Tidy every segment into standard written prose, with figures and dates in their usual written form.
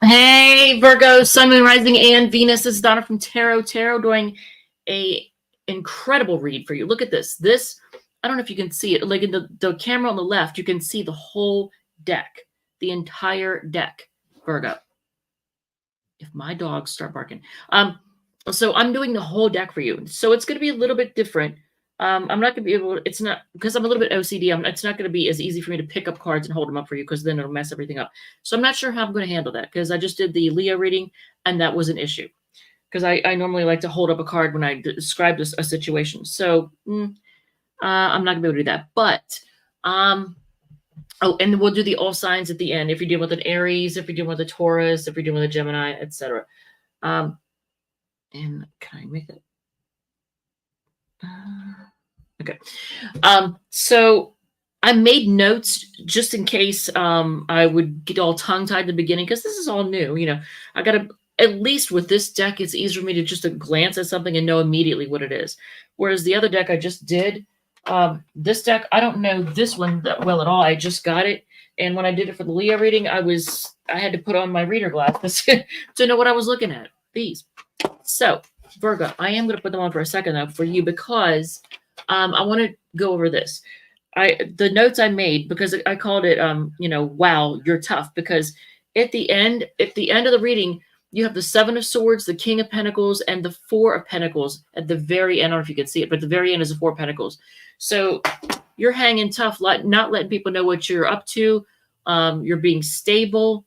Hey, Virgo, Sun, Moon, Rising, and Venus. This is Donna from Tarot doing a incredible read for you. Look at this. I don't know if you can see it. Like in the camera on the left, you can see the whole deck, the entire deck, Virgo. If my dogs start barking. So I'm doing the whole deck for you. So it's going to be a little bit different. I'm not going to be able to, it's not, because I'm a little bit OCD, it's not going to be as easy for me to pick up cards and hold them up for you, because then it'll mess everything up. So I'm not sure how I'm going to handle that, because I just did the Leo reading and that was an issue. Because I normally like to hold up a card when I describe a situation. So I'm not going to be able to do that. But, oh, and we'll do the all signs at the end. If you're dealing with an Aries, if you're dealing with a Taurus, if you're dealing with a Gemini, etc. And can I make it? Okay. So I made notes just in case I would get all tongue-tied in the beginning, because this is all new. You know, I got to, at least with this deck, it's easier for me to just to glance at something and know immediately what it is. Whereas the other deck I just did, this deck, I don't know this one that well at all. I just got it. And when I did it for the Leo reading, I had to put on my reader glasses to know what I was looking at. These. So, Virgo, I am going to put them on for a second though for you, because I want to go over this. The notes I made, because I called it, wow, you're tough, because at the end of the reading, you have the Seven of Swords, the King of Pentacles, and the Four of Pentacles at the very end. I don't know if you can see it, but the very end is the Four of Pentacles. So you're hanging tough, not letting people know what you're up to. You're being stable.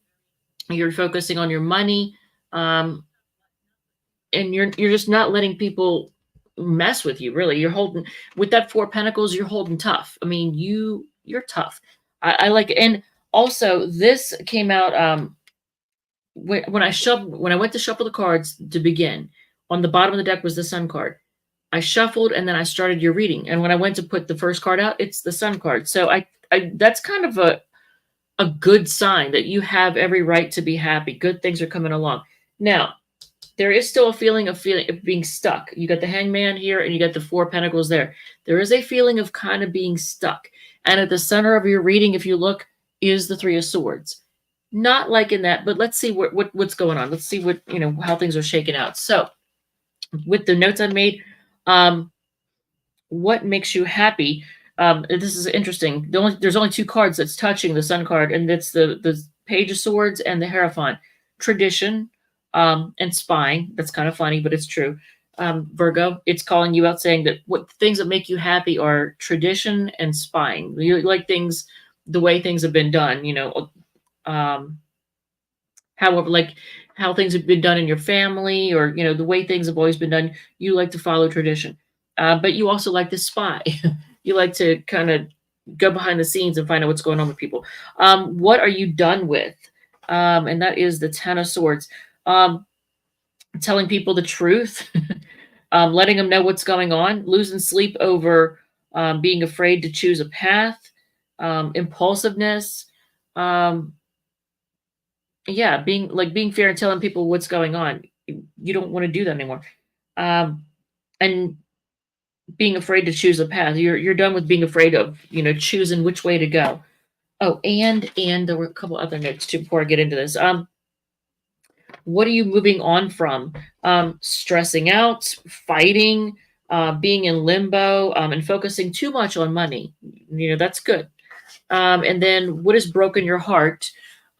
You're focusing on your money. And you're just not letting people mess with you, really. You're holding, with that Four of Pentacles, you're holding tough. I mean, you're tough. I like it. And also, this came out when I went to shuffle the cards to begin. On the bottom of the deck was the Sun card. I shuffled and then I started your reading. And when I went to put the first card out, it's the Sun card. So I that's kind of a good sign that you have every right to be happy. Good things are coming along. Now, there is still a feeling of being stuck. You got the Hangman here and you got the Four of Pentacles there. There is a feeling of kind of being stuck. And at the center of your reading, if you look, is the Three of Swords. Not liking that, but let's see what's going on. Let's see what, how things are shaking out. So with the notes I made, what makes you happy? This is interesting. There's only two cards that's touching the Sun card, and it's the Page of Swords and the Hierophant. Tradition, and spying. That's kind of funny, but it's true. Virgo, it's calling you out, saying that what things that make you happy are tradition and spying. You like things the way things have been done, however, like how things have been done in your family, or the way things have always been done. You like to follow tradition, but you also like to spy. You like to kind of go behind the scenes and find out what's going on with people. What are you done with? And that is the Ten of Swords. Telling people the truth, letting them know what's going on, losing sleep over being afraid to choose a path, impulsiveness, being fair and telling people what's going on. You don't want to do that anymore. And being afraid to choose a path. You're done with being afraid of, choosing which way to go. Oh, and there were a couple other notes too before I get into this. What are you moving on from? Stressing out, fighting, being in limbo, and focusing too much on money. That's good. And then what has broken your heart?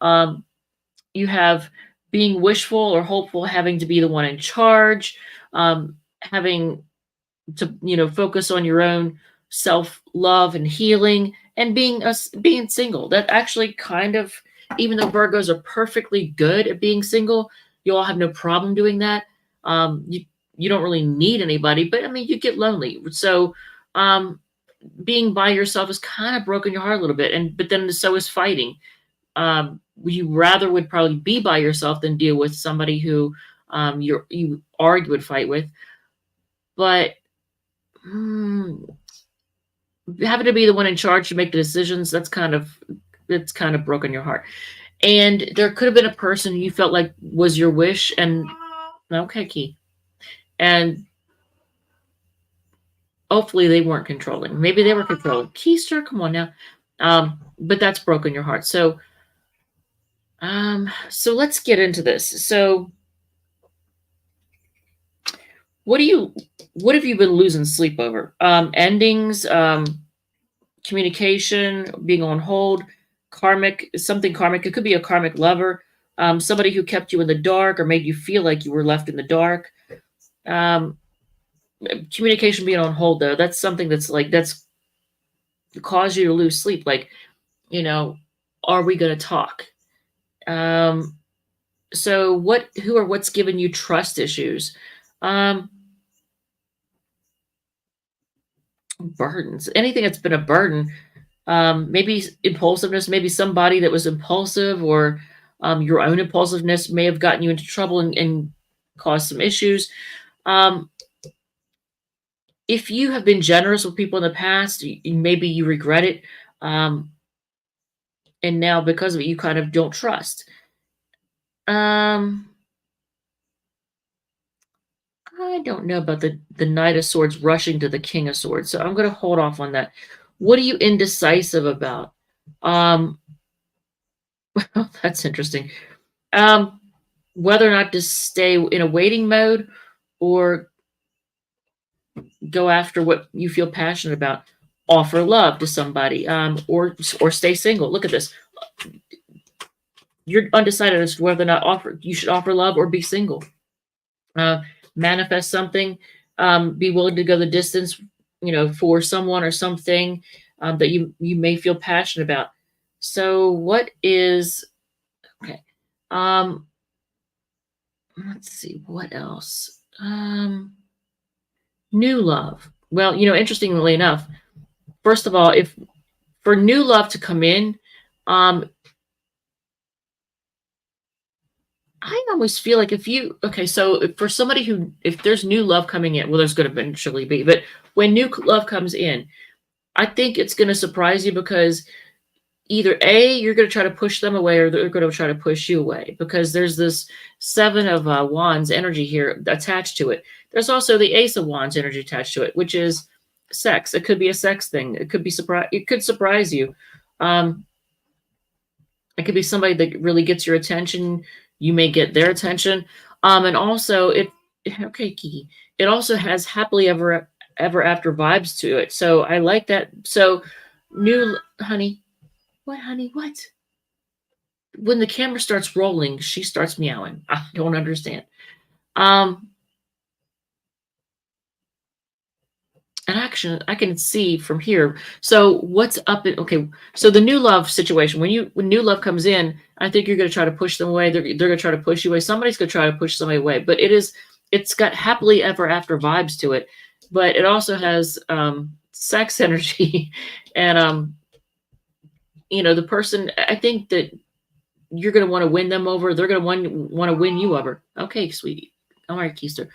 You have being wishful or hopeful, having to be the one in charge, having to, focus on your own self-love and healing, and being single. That actually kind of, even though Virgos are perfectly good at being single, you all have no problem doing that. You don't really need anybody, but I mean, you get lonely. So being by yourself has kind of broken your heart a little bit, but then so is fighting. You rather would probably be by yourself than deal with somebody who you argue would fight with. But having to be the one in charge to make the decisions, that's kind of broken your heart. And there could have been a person you felt like was your wish, and okay, Key. And hopefully they weren't controlling. Maybe they were controlling. Keister, come on now. But that's broken your heart. So let's get into this. So what do you what have you been losing sleep over? Endings, communication, being on hold, karmic, something karmic. It could be a karmic lover, somebody who kept you in the dark or made you feel like you were left in the dark. Um, Communication being on hold, though, that's something that's caused you to lose sleep. Like, you know, are we going to talk? Um, so who or what's given you trust issues? Um, Burdens, anything that's been a burden. Maybe impulsiveness, maybe somebody that was impulsive, or your own impulsiveness may have gotten you into trouble and caused some issues. Um, if you have been generous with people in the past, maybe you regret it. Um, and now because of it, you kind of don't trust. Um, I don't know about the Knight of Swords rushing to the King of Swords, so I'm going to hold off on that. What are you indecisive about? Um, that's interesting. Um, Whether or not to stay in a waiting mode or go after what you feel passionate about. Offer love to somebody, or stay single. Look at this. You're undecided as to whether or not you should offer love or be single. Uh, Manifest something. Be willing to go the distance, for someone or something that you may feel passionate about. So, what is okay? Um, let's see what else. New love. Well, interestingly enough, first of all, if for new love to come in, um, I always feel like so for somebody if there's new love coming in, well, there's going to eventually be, but when new love comes in, I think it's going to surprise you because either A, you're going to try to push them away, or they're going to try to push you away, because there's this Seven of Wands energy here attached to it. There's also the Ace of Wands energy attached to it, which is sex. It could be a sex thing. It could be surprise. It could surprise you. Um, it could be somebody that really gets your attention. You may get their attention. And also okay, Kiki. It also has happily ever after vibes to it. So I like that. So new honey. What, honey? What? When the camera starts rolling, she starts meowing. I don't understand. Um, and actually, I can see from here. So what's up? Okay, so the new love situation. When new love comes in, I think you're going to try to push them away. They're going to try to push you away. Somebody's going to try to push somebody away. But it's got happily ever after vibes to it. But it also has sex energy, and the person. I think that you're going to want to win them over. They're going to want to win you over. Okay, sweetie. All right, Keister.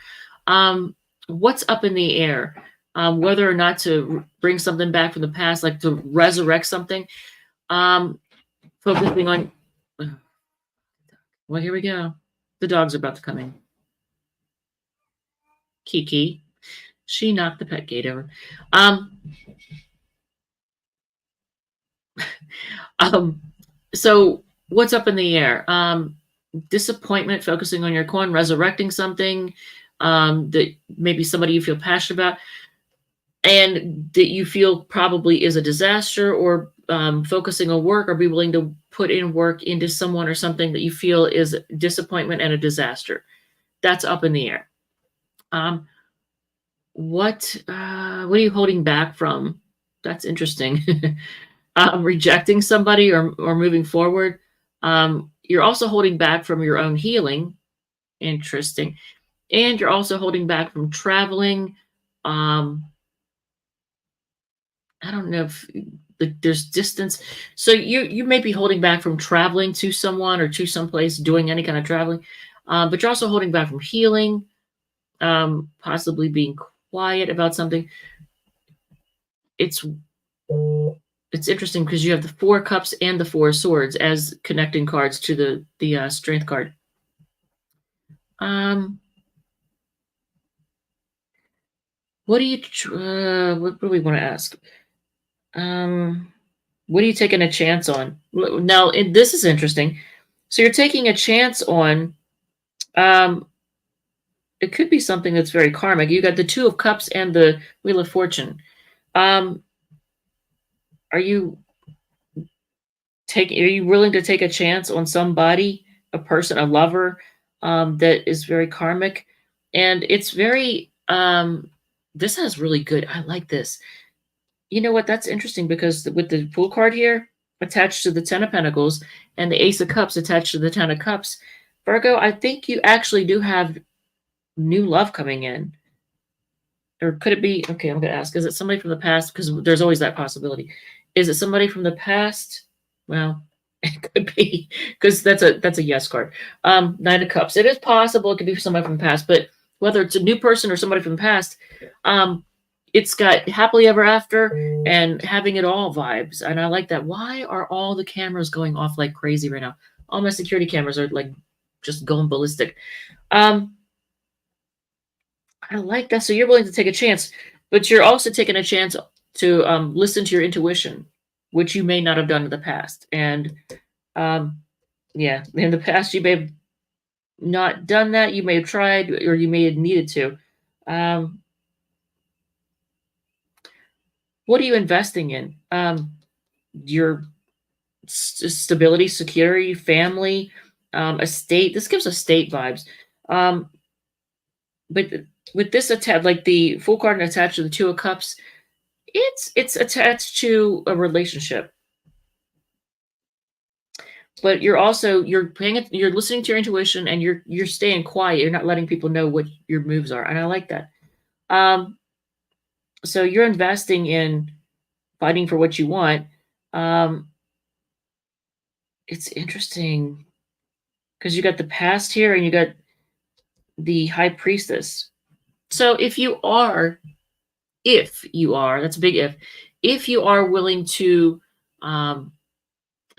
What's up in the air? Whether or not to bring something back from the past, like to resurrect something. Focusing on. Well, here we go. The dogs are about to come in. Kiki. She knocked the pet gate over. Um, um, so what's up in the air? Disappointment, focusing on your coin, resurrecting something that maybe somebody you feel passionate about, and that you feel probably is a disaster, or focusing on work, or be willing to put in work into someone or something that you feel is disappointment and a disaster. That's up in the air. Um, what are you holding back from? That's interesting. Rejecting somebody, or moving forward. You're also holding back from your own healing. Interesting. And you're also holding back from traveling. I don't know if there's distance. So you may be holding back from traveling to someone or to someplace, doing any kind of traveling. But you're also holding back from healing, possibly being quiet about something. It's it's interesting because you have the Four Cups and the Four Swords as connecting cards to the Strength card. What do we want to ask? What are you taking a chance on? Now, this is interesting. So you're taking a chance on, um, it could be something that's very karmic. You got the Two of Cups and the Wheel of Fortune. Um, are you are you willing to take a chance on somebody, a person, a lover, that is very karmic? And it's very, this has really good, I like this. You know what? That's interesting because with the Fool card here attached to the Ten of Pentacles and the Ace of Cups attached to the Ten of Cups, Virgo, I think you actually do have new love coming in. Or could it be, okay, I'm going to ask, is it somebody from the past? Because there's always that possibility. Is it somebody from the past? Well, it could be, because that's a yes card. Nine of Cups. It is possible it could be somebody from the past, but whether it's a new person or somebody from the past, it's got happily ever after and having it all vibes. And I like that. Why are all the cameras going off like crazy right now? All my security cameras are like just going ballistic. I like that. So you're willing to take a chance, but you're also taking a chance to listen to your intuition, which you may not have done in the past. And yeah, in the past, you may have not done that. You may have tried, or you may have needed to. What are you investing in? Your stability, security, family, estate. This gives estate vibes. But with this attached, like the Fool card and attached to the Two of Cups, it's attached to a relationship. But you're also you're listening to your intuition and you're staying quiet. You're not letting people know what your moves are, and I like that. So you're investing in fighting for what you want. It's interesting because you got the past here and you got the High Priestess. So if you are, that's a big if you are willing to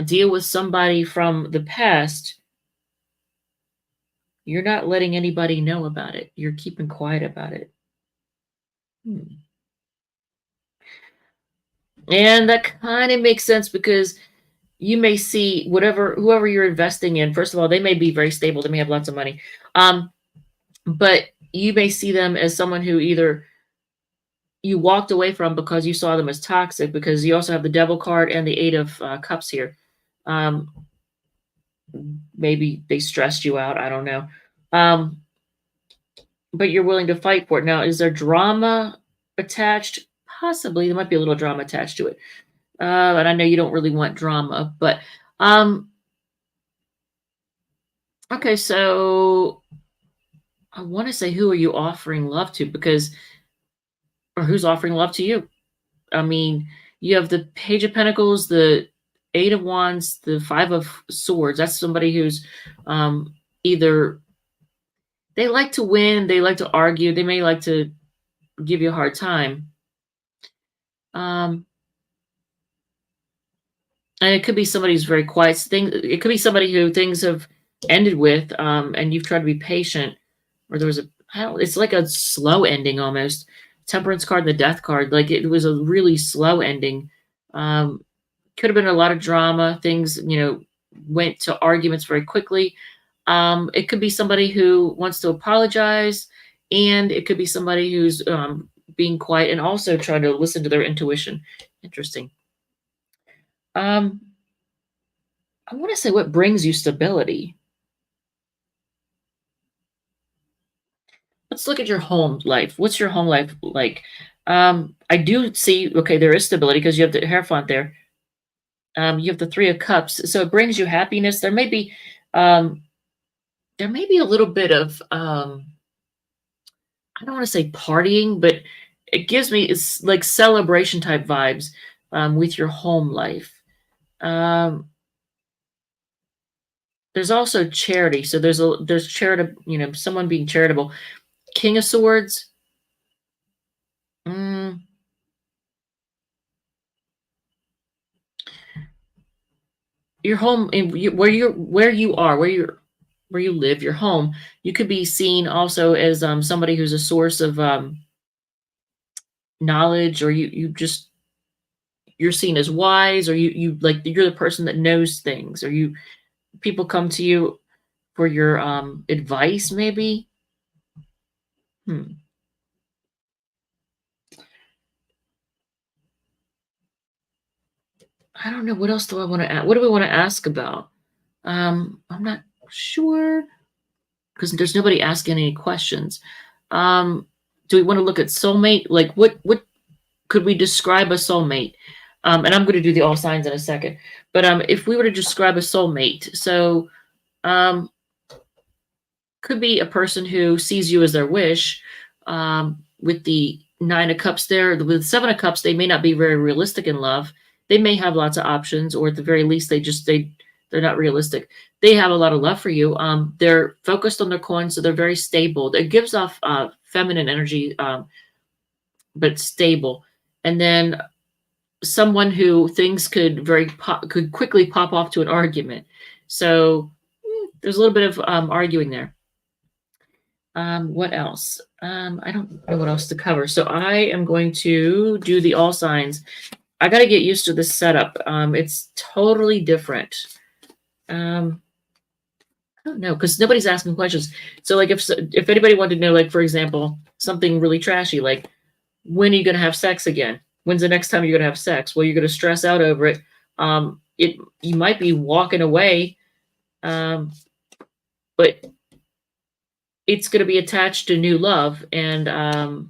deal with somebody from the past, you're not letting anybody know about it. You're keeping quiet about it. And that kind of makes sense because you may see whoever you're investing in. First of all, they may be very stable. They may have lots of money. But you may see them as someone who either you walked away from because you saw them as toxic, because you also have the Devil card and the Eight of Cups here. Maybe they stressed you out. I don't know. But you're willing to fight for it. Now, is there drama attached? Possibly. There might be a little drama attached to it. And I know you don't really want drama, but okay, so I want to say, who are you offering love to? Or who's offering love to you? I mean, you have the Page of Pentacles, the Eight of Wands, the Five of Swords. That's somebody who's either they like to win, they like to argue, they may like to give you a hard time. And it could be somebody who's very quiet. It could be somebody who things have ended with, and you've tried to be patient, or there was it's like a slow ending almost. Temperance card and the Death card, like it was a really slow ending. Could have been a lot of drama. Things, went to arguments very quickly. It could be somebody who wants to apologize, and it could be somebody who's being quiet and also trying to listen to their intuition. Interesting. I want to say, what brings you stability? Let's look at your home life. What's your home life like? I do see, okay, there is stability because you have the Hierophant there. You have the Three of Cups. So it brings you happiness. There may be a little bit of, I don't want to say partying, but it's like celebration type vibes with your home life. There's also charity. So there's charitable, someone being charitable. King of Swords. Your home, where you live, your home, you could be seen also as somebody who's a source of knowledge, or you're seen as wise, or you like you're the person that knows things, or you people come to you for your advice maybe. Hmm. I don't know, what else do I want to ask? What do we want to ask about? I'm not sure because there's nobody asking any questions. Um, do we want to look at soulmate? Like what could we describe a soulmate? And I'm going to do the all signs in a second. But if we were to describe a soulmate, so um, could be a person who sees you as their wish. With the Nine of Cups there, with Seven of Cups, they may not be very realistic in love. They may have lots of options, or at the very least, they're not realistic. They have a lot of love for you. They're focused on their coin, so they're very stable. It gives off feminine energy, but stable. And then someone who things could quickly pop off to an argument. So there's a little bit of arguing there. What else? I don't know what else to cover. So I am going to do the all signs. I got to get used to this setup. It's totally different. I don't know because nobody's asking questions. So like if anybody wanted to know, like for example, something really trashy, like when are you going to have sex again? When's the next time you're going to have sex? Well, you're going to stress out over it. You might be walking away, but it's going to be attached to new love, and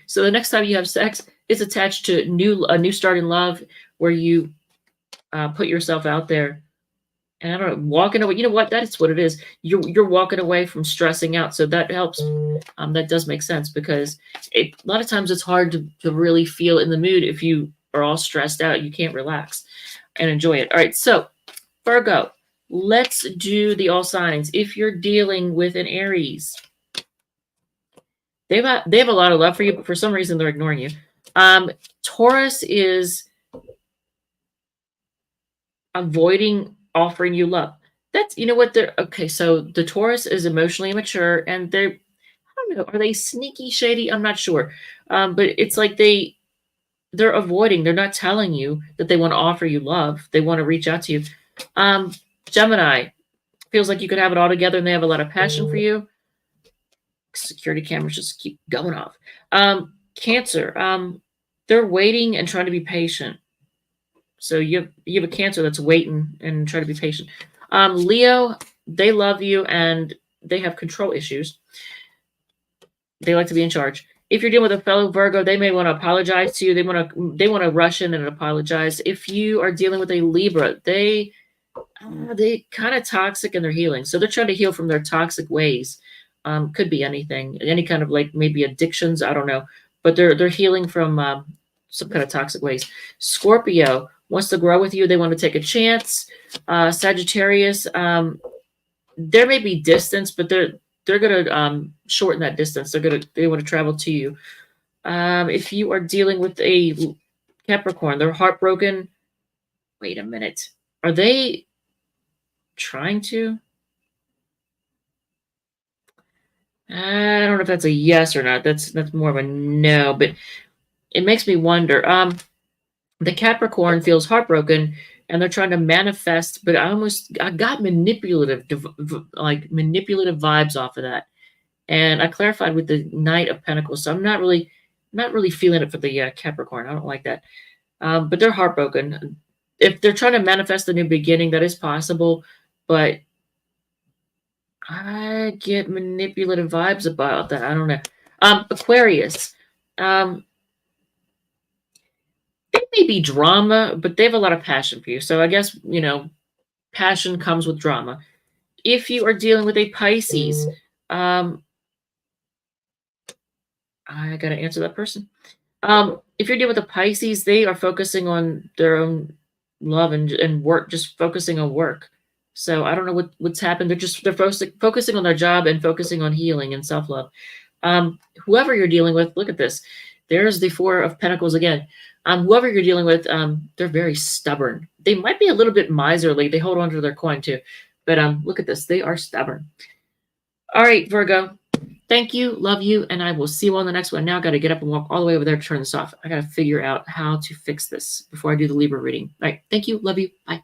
so the next time you have sex, it's attached to a new start in love where you put yourself out there. And I don't know, walking away. You know what? That's what it is. You're walking away from stressing out, so that helps. That does make sense because a lot of times it's hard to really feel in the mood if you are all stressed out. You can't relax and enjoy it. All right, so Virgo, let's do the all signs. If you're dealing with an Aries, they have a lot of love for you, but for some reason they're ignoring you. Taurus is avoiding offering you love. That's, you know what, they're okay. So the Taurus is emotionally immature, and they're, I don't know, are they sneaky, shady? I'm not sure. But it's like they're avoiding. They're not telling you that they want to offer you love. They want to reach out to you. Gemini feels like you could have it all together, and they have a lot of passion for you. Security cameras just keep going off. Cancer, they're waiting and trying to be patient. So you have a Cancer that's waiting and trying to be patient. Leo, they love you and they have control issues. They like to be in charge. If you're dealing with a fellow Virgo, they may want to apologize to you. They want to rush in and apologize. If you are dealing with a Libra, they kind of toxic in their healing. So they're trying to heal from their toxic ways. Could be anything, any kind of like maybe addictions. I don't know, but they're healing from some kind of toxic ways. Scorpio wants to grow with you. They want to take a chance. Sagittarius, there may be distance, but they're going to shorten that distance. They want to travel to you. If you are dealing with a Capricorn, they're heartbroken. Wait a minute. Are they trying to? I don't know if that's a yes or not. That's more of a no, but it makes me wonder. The Capricorn feels heartbroken and they're trying to manifest, but I got manipulative vibes off of that. And I clarified with the Knight of Pentacles. So I'm not really feeling it for the Capricorn. I don't like that. But they're heartbroken. If they're trying to manifest a new beginning, that is possible, but I get manipulative vibes about that. I don't know. Aquarius. It may be drama, but they have a lot of passion for you. So I guess, passion comes with drama. If you are dealing with a Pisces, I got to answer that person. If you're dealing with a Pisces, they are focusing on their own love and work, just focusing on work. So I don't know what's happened. They're focusing on their job and focusing on healing and self-love. Whoever you're dealing with, look at this. There's the Four of Pentacles again. Whoever you're dealing with, they're very stubborn. They might be a little bit miserly. They hold on to their coin too. But look at this. They are stubborn. All right, Virgo. Thank you. Love you. And I will see you on the next one. Now I got to get up and walk all the way over there to turn this off. I got to figure out how to fix this before I do the Libra reading. All right. Thank you. Love you. Bye.